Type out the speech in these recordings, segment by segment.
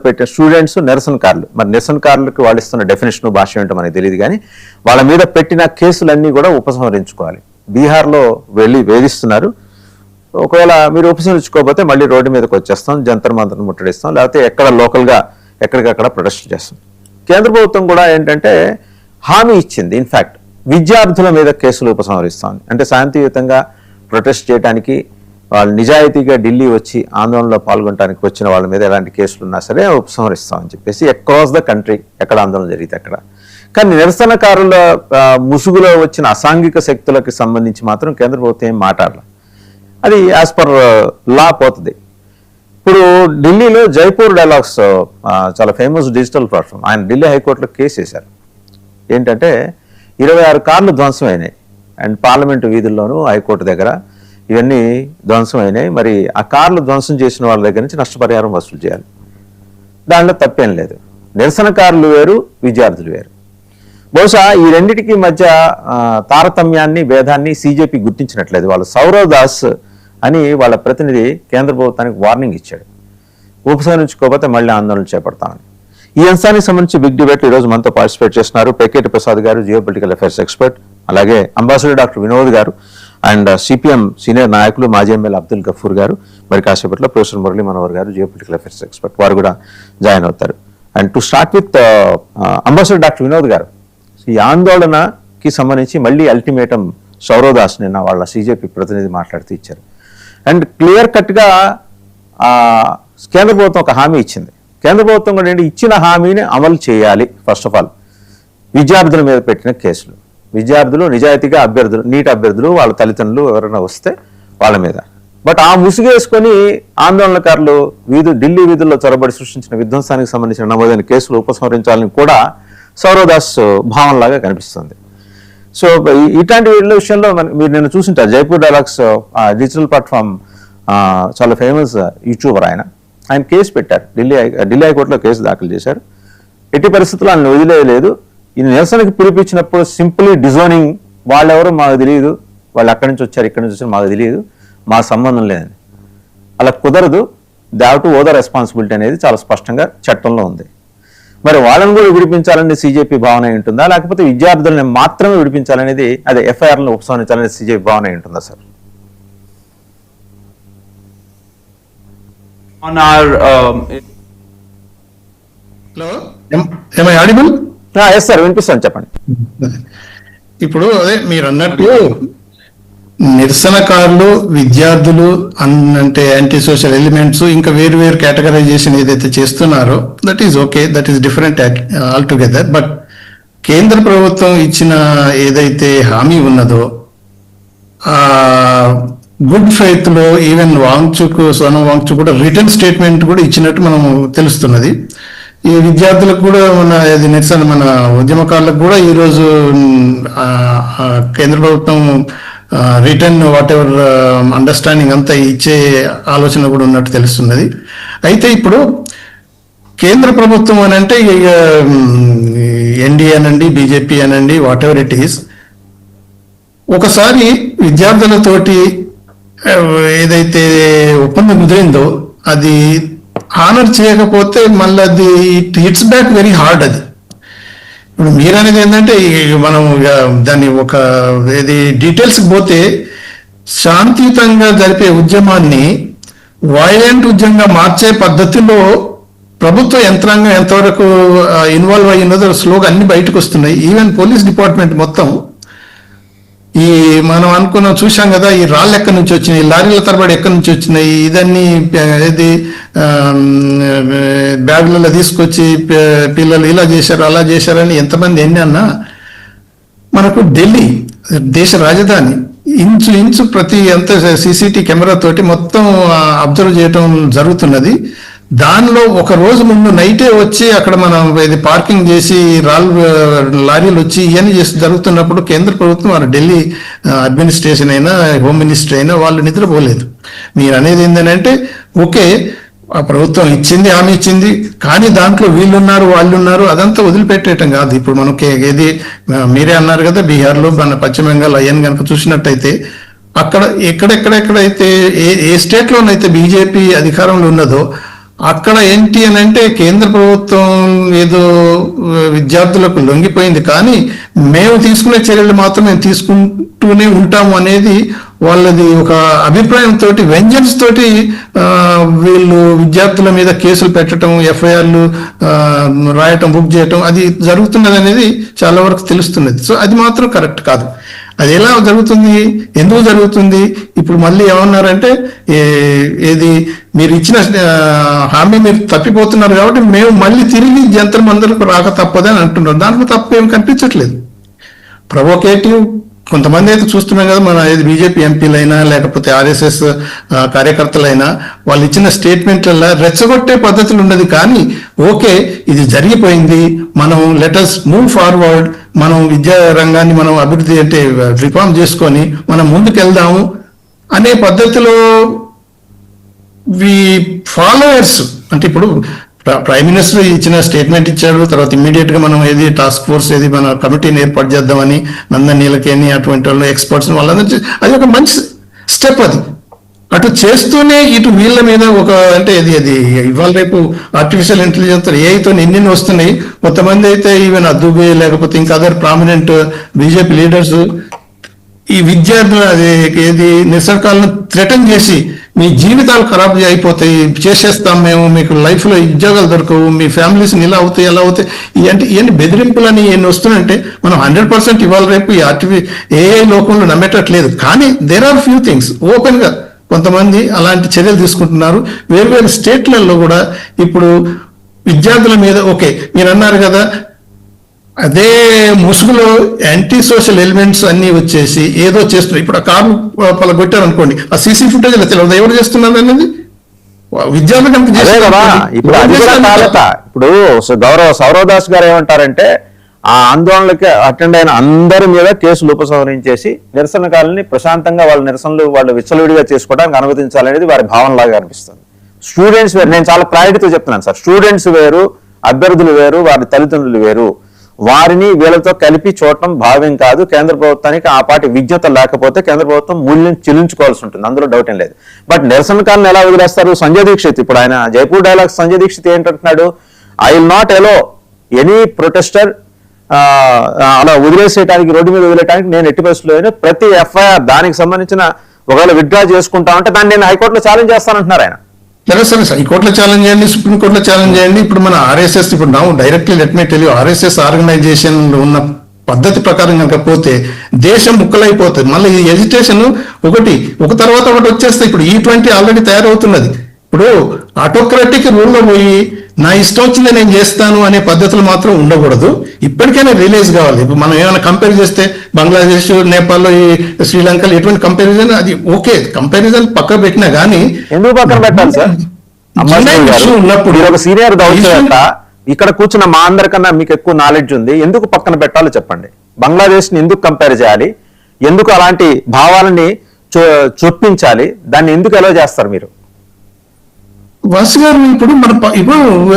పెట్టిన స్టూడెంట్స్ నిరసనకారులు. మరి నిరసనకారులకు వాళ్ళు ఇస్తున్న డెఫినేషన్ భాష ఏంటో మనకు తెలియదు, కానీ వాళ్ళ మీద పెట్టిన కేసులన్నీ కూడా ఉపసంహరించుకోవాలి. బీహార్లో వెళ్ళి వేధిస్తున్నారు. ఒకవేళ మీరు ఉపసంహరించుకోకపోతే మళ్ళీ రోడ్డు మీదకి వచ్చేస్తాం, జంతర్ మంతర్ ముట్టడిస్తాం, లేకపోతే ఎక్కడ లోకల్గా ఎక్కడికక్కడ ప్రొటెస్ట్ చేస్తాం. కేంద్ర ప్రభుత్వం కూడా ఏంటంటే హామీ ఇచ్చింది. ఇన్ఫ్యాక్ట్ విద్యార్థుల మీద కేసులు ఉపసంహరిస్తాం, అంటే శాంతియుతంగా ప్రొటెస్ట్ చేయడానికి వాళ్ళు నిజాయితీగా ఢిల్లీ వచ్చి ఆందోళనలో పాల్గొనడానికి వచ్చిన వాళ్ళ మీద ఎలాంటి కేసులు ఉన్నా సరే ఉపసంహరిస్తామని చెప్పేసి అక్రాస్ ద కంట్రీ ఎక్కడ ఆందోళన జరిగితే అక్కడ. కానీ నిరసనకారుల ముసుగులో వచ్చిన అసాంఘిక శక్తులకు సంబంధించి మాత్రం కేంద్ర ప్రభుత్వం ఏం మాట్లాడాలి. అది యాజ్ పర్ లా పోతుంది. ఇప్పుడు ఢిల్లీలో జైపూర్ డైలాగ్స్ చాలా ఫేమస్ డిజిటల్ ప్లాట్ఫామ్, ఆయన ఢిల్లీ హైకోర్టులో కేసు వేశారు. ఏంటంటే 26 కార్లు ధ్వంసం అయినాయి, అండ్ పార్లమెంటు వీధుల్లోనూ హైకోర్టు దగ్గర ఇవన్నీ ధ్వంసం అయినాయి. మరి ఆ కార్లు ధ్వంసం చేసిన వాళ్ళ దగ్గర నుంచి నష్టపరిహారం వసూలు చేయాలి. దాంట్లో తప్పేం లేదు. నిరసనకారులు వేరు, విద్యార్థులు వేరు. బహుశా ఈ రెండింటికి మధ్య తారతమ్యాన్ని, భేదాన్ని సీజేపీ గుర్తించినట్లేదు. వాళ్ళు సౌరవ్ దాస్ అని వాళ్ళ ప్రతినిధి కేంద్ర ప్రభుత్వానికి వార్నింగ్ ఇచ్చాడు, ఉపసంహరించుకోకపోతే మళ్ళీ ఆందోళన చేపడతామని. ఈ అంశానికి సంబంధించి బిగ్ డిబేట్ ఈరోజు మనతో పార్టిసిపేట్ చేస్తున్నారు పెకేటి ప్రసాద్ గారు, జియో పొలిటికల్ అఫైర్స్ ఎక్స్పర్ట్, అలాగే అంబాసిడర్ డాక్టర్ వినోద్ గారు, అండ్ సిపిఎం సీనియర్ నాయకులు మాజీ ఎమ్మెల్యే అబ్దుల్ గఫూర్ గారు, మరి కాసేపట్లో ప్రొఫెసర్ మురళీ మనోహర్ గారు, జియో పొలిటికల్ అఫైర్స్ ఎక్స్పర్ట్, వారు కూడా జాయిన్ అవుతారు. And to start with ambassador doctor Vinod గారు, ఈ ఆందోళనకి సంబంధించి మళ్ళీ అల్టిమేటం సౌరవ్ దాస్ నిన్న వాళ్ళ సీజేపీ ప్రతినిధి మాట్లాడుతూ ఇచ్చారు. అండ్ క్లియర్ కట్గా కేంద్ర ప్రభుత్వం ఒక హామీ ఇచ్చింది. కేంద్ర ప్రభుత్వం కూడా ఏంటి, ఇచ్చిన హామీని అమలు చేయాలి. ఫస్ట్ ఆఫ్ ఆల్ విద్యార్థుల మీద పెట్టిన కేసులు, విద్యార్థులు నిజాయితీగా అభ్యర్థులు, నీట్ అభ్యర్థులు, వాళ్ళ తల్లిదండ్రులు ఎవరైనా వస్తే వాళ్ళ మీద. బట్ ఆ ముసుగేసుకొని ఆందోళనకారులు ఢిల్లీ వీధుల్లో చొరబడి సృష్టించిన విధ్వంసానికి సంబంధించిన నమోదైన కేసులు ఉపసంహరించాలని కూడా సౌరవ్ దాస్ భావనలాగా కనిపిస్తుంది. సో ఇట్లాంటి వీళ్ళ విషయంలో మీరు నేను చూసింటారు, జైపూర్ డైలాగ్స్ డిజిటల్ ప్లాట్ఫామ్ చాలా ఫేమస్ యూట్యూబర్, ఆయన కేసు పెట్టారు. ఢిల్లీ హైకోర్టులో కేసు దాఖలు చేశారు. ఎట్టి పరిస్థితుల్లో ఆయన వదిలేయలేదు. ఈ నిరసనకి పిలిపించినప్పుడు సింపుల్లీ డిజోనింగ్, వాళ్ళెవరో మాకు తెలియదు, వాళ్ళు అక్కడి నుంచి వచ్చారు ఇక్కడి నుంచి వచ్చారు మాకు తెలియదు, మా సంబంధం లేదని. అలా కుదరదు. They have to owe the responsibility అనేది చాలా స్పష్టంగా చట్టంలో ఉంది. మరి వాళ్ళని కూడా విడిపించాలనేది సీజేపీ భావన ఉంటుందా, లేకపోతే విద్యార్థులను మాత్రమే విడిపించాలనేది, అదే ఎఫ్ఐఆర్లను ఉపసంహరించాలనేది సీజేపీ భావన ఉంటుందా sir? On our hello, am I audible? Yes sir, వినిపిస్తాను, చెప్పండి. ఇప్పుడు అదే మీరు అన్నట్టు నిరసనకారులు, విద్యార్థులు అంటే యాంటీ సోషల్ ఎలిమెంట్స్, ఇంకా వేరు వేరు కేటగరైజేషన్ ఏదైతే చేస్తున్నారో that is okay, that is different all together. But కేంద్ర ప్రభుత్వం ఇచ్చిన ఏదైతే హామీ ఉన్నదో గుడ్ ఫెయిత్ లో ఈవెన్ సోనం వాంగ్చుక్ కూడా రిటర్న్ స్టేట్మెంట్ కూడా ఇచ్చినట్టు మనం తెలుస్తున్నది. ఈ విద్యార్థులకు కూడా నిరసన మన ఉద్యమకారులకు కూడా ఈరోజు కేంద్ర ప్రభుత్వం రిటర్న్ వాట్ ఎవర్ అండర్స్టాండింగ్ అంతా ఇచ్చే ఆలోచన కూడా ఉన్నట్టు తెలుస్తున్నది. అయితే ఇప్పుడు కేంద్ర ప్రభుత్వం అని అంటే ఎన్డీఏ అనండి, బీజేపీ అనండి, వాట్ ఎవర్ ఇట్ ఈస్, ఒకసారి విద్యార్థులతోటి ఏదైతే ఒప్పందం కుదిరిందో అది హానర్ చేయకపోతే మళ్ళీ అది హిట్స్ బ్యాక్ వెరీ హార్డ్. అది ఇప్పుడు మీరు అనేది ఏంటంటే మనం దాన్ని ఒక డీటెయిల్స్కి పోతే శాంతియుతంగా జరిపే ఉద్యమాన్ని వైలెంట్ ఉద్యమంగా మార్చే పద్ధతిలో ప్రభుత్వ యంత్రాంగం ఎంతవరకు ఇన్వాల్వ్ అయ్యినదో స్లోగా అన్ని బయటకు వస్తున్నాయి. ఈవెన్ పోలీస్ డిపార్ట్మెంట్ మొత్తం ఈ మనం అనుకున్నాం, చూసాం కదా, ఈ రాళ్ళు ఎక్కడి నుంచి వచ్చినాయి, లారీల తరబడి ఎక్కడి నుంచి వచ్చినాయి, ఇదన్నీ బ్యాగులలో తీసుకొచ్చి పిల్లలు ఇలా చేశారు అలా చేశారని ఎంతమంది ఎన్ని అన్నా, మనకు ఢిల్లీ దేశ రాజధాని ఇంచు ప్రతి అంత సీసీటీ కెమెరా తోటి మొత్తం అబ్జర్వ్ చేయటం జరుగుతున్నది. దానిలో ఒక రోజు ముందు నైటే వచ్చి అక్కడ మనం ఇది పార్కింగ్ చేసి లారీలు వచ్చి ఇవన్నీ చేసి జరుగుతున్నప్పుడు కేంద్ర ప్రభుత్వం వారు ఢిల్లీ అడ్మినిస్ట్రేషన్ అయినా హోమ్ మినిస్టర్ అయినా వాళ్ళు నిద్రపోలేదు. మీరు అనేది ఏంటంటే ఓకే, ఆ ప్రభుత్వం ఇచ్చింది, హామీ ఇచ్చింది, కానీ దాంట్లో వీళ్ళున్నారు వాళ్ళున్నారు అదంతా వదిలిపెట్టేయటం కాదు. ఇప్పుడు మనకి ఏది మీరే అన్నారు కదా, బీహార్లో మన పశ్చిమ బెంగాల్ అయ్యని కనుక చూసినట్టయితే అక్కడ ఎక్కడెక్కడెక్కడైతే ఏ స్టేట్లోనైతే బీజేపీ అధికారంలో ఉన్నదో అక్కడ ఏంటి అని అంటే కేంద్ర ప్రభుత్వం ఏదో విద్యార్థులకు లొంగిపోయింది, కానీ మేము తీసుకునే చర్యలు మాత్రం మేము తీసుకుంటూనే ఉంటాము అనేది వాళ్ళది ఒక అభిప్రాయంతో, వెంజన్స్ తోటి వీళ్ళు విద్యార్థుల మీద కేసులు పెట్టడం, ఎఫ్ఐఆర్లు రాయటం, బుక్ చేయటం అది జరుగుతున్నది అనేది చాలా వరకు తెలుస్తున్నది. సో అది మాత్రం కరెక్ట్ కాదు. అది ఎలా జరుగుతుంది, ఎందుకు జరుగుతుంది? ఇప్పుడు మళ్ళీ ఏమన్నారంటే ఏది మీరు ఇచ్చిన హామీ మీరు తప్పిపోతున్నారు కాబట్టి మేము మళ్ళీ తిరిగి జంతర్ మందరకు రాక తప్పదని అంటున్నారు. దాంట్లో తప్పు ఏం కనిపించట్లేదు. ప్రొవోకేటివ్ కొంతమంది అయితే చూస్తున్నాం కదా, మన బీజేపీ ఎంపీలైనా లేకపోతే ఆర్ఎస్ఎస్ కార్యకర్తలైనా వాళ్ళు ఇచ్చిన స్టేట్మెంట్లలో రెచ్చగొట్టే పద్ధతులు ఉన్నది. కానీ ఓకే, ఇది జరిగిపోయింది, మనం లెటర్స్ మూవ్ ఫార్వర్డ్, మనం విద్యా రంగాన్ని మనం అభివృద్ధి అంటే రిఫార్మ్ చేసుకొని మనం ముందుకెళ్దాము అనే పద్ధతిలో ఫాలోవర్స్ అంటే ఇప్పుడు ప్రైమ్ మినిస్టర్ ఇచ్చిన స్టేట్మెంట్ ఇచ్చాడు, తర్వాత ఇమ్మీడియట్ గా మనం ఏది టాస్క్ ఫోర్స్ ఏది మన కమిటీని ఏర్పాటు చేద్దామని నందన్ నీలకేని అటువంటి వాళ్ళు ఎక్స్పర్ట్స్ వాళ్ళందరూ, అది ఒక మంచి స్టెప్. అది అటు చేస్తూనే ఇటు వీళ్ళ మీద ఒక అంటే అది ఇవాళ రేపు ఆర్టిఫిషియల్ ఇంటెలిజెన్స్ ఏఐతో ఎన్ని వస్తున్నాయి. కొంతమంది అయితే ఈవెన్ దుబే లేకపోతే ఇంకా అదర్ ప్రామినెంట్ బీజేపీ లీడర్స్ ఈ విద్యార్థులు ఏది నిరసనకాలను థ్రెటన్ చేసి మీ జీవితాలు ఖరాబ్ అయిపోతాయి, చేసేస్తాం మేము, మీకు లైఫ్ లో ఉద్యోగాలు దొరకవు, మీ ఫ్యామిలీస్ ఇలా అవుతాయి ఎలా అవుతాయి, ఇవన్నీ బెదిరింపులని ఎన్ని వస్తున్నాయంటే మనం 100% ఇవాళ రేపు ఈ ఏఐ లోకంలో నమ్మేటట్లేదు. కానీ there are few things open గా కొంతమంది అలాంటి చర్యలు తీసుకుంటున్నారు. వేరు స్టేట్లలో కూడా ఇప్పుడు విద్యార్థుల మీద ఓకే మీరు అన్నారు కదా, అదే ముసుగులో యాంటీ సోషల్ ఎలిమెంట్స్ అన్ని వచ్చేసి ఏదో చేస్తున్నారు. ఇప్పుడు ఆ కారు పలగొట్టారు అనుకోండి, ఆ సీసీ ఫుటేజ్ తెలియదు ఎవరు చేస్తున్నారు అనేది విద్యార్థులు. ఇప్పుడు గౌరవ సౌరవదాస్ గారు ఏమంటారంటే ఆ ఆందోళనకి అటెండ్ అయిన అందరి మీద కేసులు ఉపసంహరించేసి నిరసనకాలని ప్రశాంతంగా వాళ్ళ నిరసనలు వాళ్ళు విచ్చలవిడిగా చేసుకోవడానికి అనుమతించాలనేది వారి భావనలాగా అనిపిస్తుంది. స్టూడెంట్స్ వేరు, నేను చాలా ప్రయారిటీతో చెప్తున్నాను సార్, స్టూడెంట్స్ వేరు, అభ్యర్థులు వేరు, వారి తల్లిదండ్రులు వేరు, వారిని వీళ్ళతో కలిపి చూడటం భావ్యం కాదు. కేంద్ర ప్రభుత్వానికి ఆ పాటి విజ్ఞత లేకపోతే కేంద్ర ప్రభుత్వం మూల్యం చెల్లించుకోవాల్సి ఉంటుంది, అందులో డౌట్ ఏం లేదు. బట్ నిరసనకాలను ఎలా వదిలేస్తారు? సంజయ్ దీక్షిత్ ఇప్పుడు ఆయన జైపూర్ డైలాగ్ సంజయ్ దీక్షిత్ ఏంటంటున్నాడు, I will not allow any protester అలా వదిలేసేయడానికి, రోడ్డు మీద వదిలేయడానికి నేను ఎట్టి పరిస్థితుల్లో ప్రతి ఎఫ్ఐఆర్ దానికి సంబంధించిన ఒకవేళ విత్డ్రా చేసుకుంటామంటే దాన్ని నేను హైకోర్టులో ఛాలెంజ్ చేస్తానంటున్నారు ఆయన. సరే హైకోర్టులో ఛాలెంజ్ చేయండి, సుప్రీంకోర్టులో ఛాలెంజ్ చేయండి. ఇప్పుడు మన ఆర్ఎస్ఎస్ ఇప్పుడు నా directly let me tell you, RSS organisation ఉన్న పద్ధతి ప్రకారం కనుక పోతే దేశం ముక్కలైపోతుంది. మళ్ళీ ఈ ఎజిటేషన్ ఒక తర్వాత ఒకటి వచ్చేస్తే ఇప్పుడు E20 ఆల్రెడీ తయారవుతున్నది. ఇప్పుడు ఆటోక్రాటిక్ రూల్లో పోయి నా ఇష్టం వచ్చింది నేను చేస్తాను అనే పద్ధతులు మాత్రం ఉండకూడదు. ఇప్పటికైనా రిలీజ్ కావాలి. ఇప్పుడు మనం ఏమైనా కంపేర్ చేస్తే బంగ్లాదేశ్, నేపాల్, శ్రీలంకలో ఎటువంటి కంపారిజన్ అది ఓకే, కంపారిజన్ పక్క పెట్టినా కానీ ఎందుకు పక్కన పెట్టాలి సార్? ఉన్నప్పుడు ఒక సీనియర్ దౌత్యవేత్త ఇక్కడ కూర్చున్న మా అందరికన్నా మీకు ఎక్కువ నాలెడ్జ్ ఉంది, ఎందుకు పక్కన పెట్టాలో చెప్పండి. బంగ్లాదేశ్ ని ఎందుకు కంపేర్ చేయాలి, ఎందుకు అలాంటి భావాలని చొప్పించాలి, దాన్ని ఎందుకు ఎలా చేస్తారు మీరు? వాసు గారు ఇప్పుడు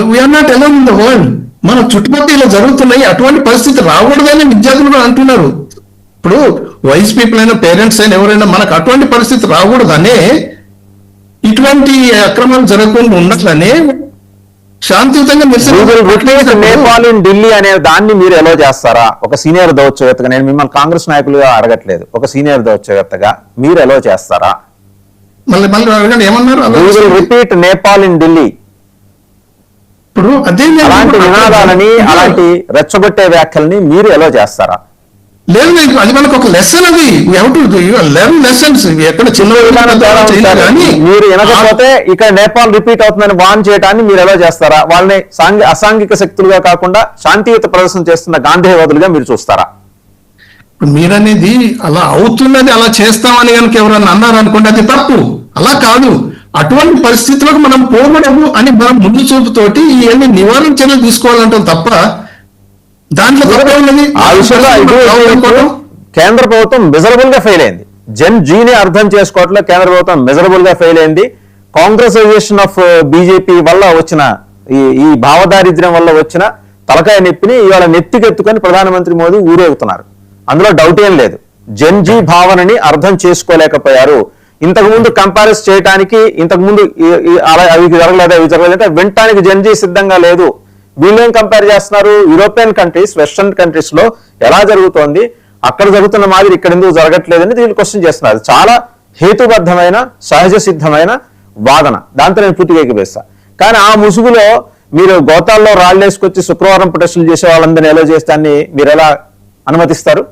we are not alone in the world, మన చుట్టుపక్కల ఇలా జరుగుతున్నాయి, అటువంటి పరిస్థితి రాకూడదని విద్యార్థులు కూడా అంటున్నారు. ఇప్పుడు వైస్ పీపుల్ అయినా పేరెంట్స్ అయినా ఎవరైనా మనకు అటువంటి పరిస్థితి రాకూడదనే, ఇటువంటి అక్రమాలు జరగకుండా ఉన్నట్లనే శాంతియుతంగా నేపాల్ ఇన్ ఢిల్లీ అనే దాన్ని మీరు ఎలా చేస్తారా? ఒక సీనియర్ దౌత్యవేత్తగా, నేను మిమ్మల్ని కాంగ్రెస్ నాయకులుగా అడగట్లేదు, ఒక సీనియర్ దౌత్యవేత్తగా మీరు ఎలా చేస్తారా? మళ్ళీ అడగండి ఏమన్నారు? Repeat Nepal in Delhi. ఇప్పుడు అదే అలాంటి నినాదాలని, అలాంటి రెచ్చగొట్టే వ్యాఖ్యల్ని మీరు ఎలా చేస్తారా? లేదు, అది మనకు ఒక లెసన్, అది లెర్న్ లెసన్స్. ఎక్కడ చిన్న మీరు వినకపోతే ఇక్కడ నేపాల్ రిపీట్ అవుతుందని వాన్ చేయడాన్ని మీరు ఎలా చేస్తారా? వాళ్ళని అసాంఘిక శక్తులుగా కాకుండా శాంతియుత ప్రదర్శన చేస్తున్న గాంధీవాదులుగా మీరు చూస్తారా? మీరనేది అలా అవుతున్నది, అలా చేస్తామని కనుక ఎవరన్నా అన్నారు అనుకోండి, అది తప్పు. అలా కాదు, అటువంటి పరిస్థితులకు మనం పోకూడదు అని మనం ముందు చూపుతోటి ఇవన్నీ నివారణ చర్యలు తీసుకోవాలంటాం తప్ప దాంట్లో ఆ విషయంలో కేంద్ర ప్రభుత్వం మిజరబుల్ గా ఫెయిల్ అయింది. జన్ జీని అర్థం చేసుకోవట్లో కేంద్ర ప్రభుత్వం మిజరబుల్ గా ఫెయిల్ అయింది. కాంగ్రెసైజేషన్ ఆఫ్ బీజేపీ వల్ల వచ్చిన ఈ భావదారిద్ర్యం వల్ల వచ్చిన తలకాయ నొప్పిని ఇవాళ నెత్తికెత్తుకొని ప్రధానమంత్రి మోదీ ఊరేగుతున్నారు, అందులో డౌట్ ఏం లేదు. జన్ జీ భావనని అర్థం చేసుకోలేకపోయారు. ఇంతకు ముందు కంపారిజ్ చేయడానికి, ఇంతకు ముందు అలా అవి జరగలేదు అవి జరగలేదంటే వినటానికి జనజీ సిద్ధంగా లేదు. వీళ్ళేం కంపేర్ చేస్తున్నారు? యూరోపియన్ కంట్రీస్, వెస్టర్న్ కంట్రీస్ లో ఎలా జరుగుతోంది, అక్కడ జరుగుతున్న మాదిరి ఇక్కడ ఎందుకు జరగట్లేదని వీళ్ళు క్వశ్చన్ చేస్తున్నారు. చాలా హేతుబద్ధమైన సహజ సిద్ధమైన వాదన, దాంతో నేను పూర్తిగా ఏకీభవిస్తా. కానీ ఆ ముసుగులో మీరు గోతాల్లో రాళ్ళేసుకొచ్చి శుక్రవారం ప్రొటెస్టులు చేసే వాళ్ళందరినీ ఎలా చేస్తాన్ని మీరు ఎలా అనుమతిస్తారు?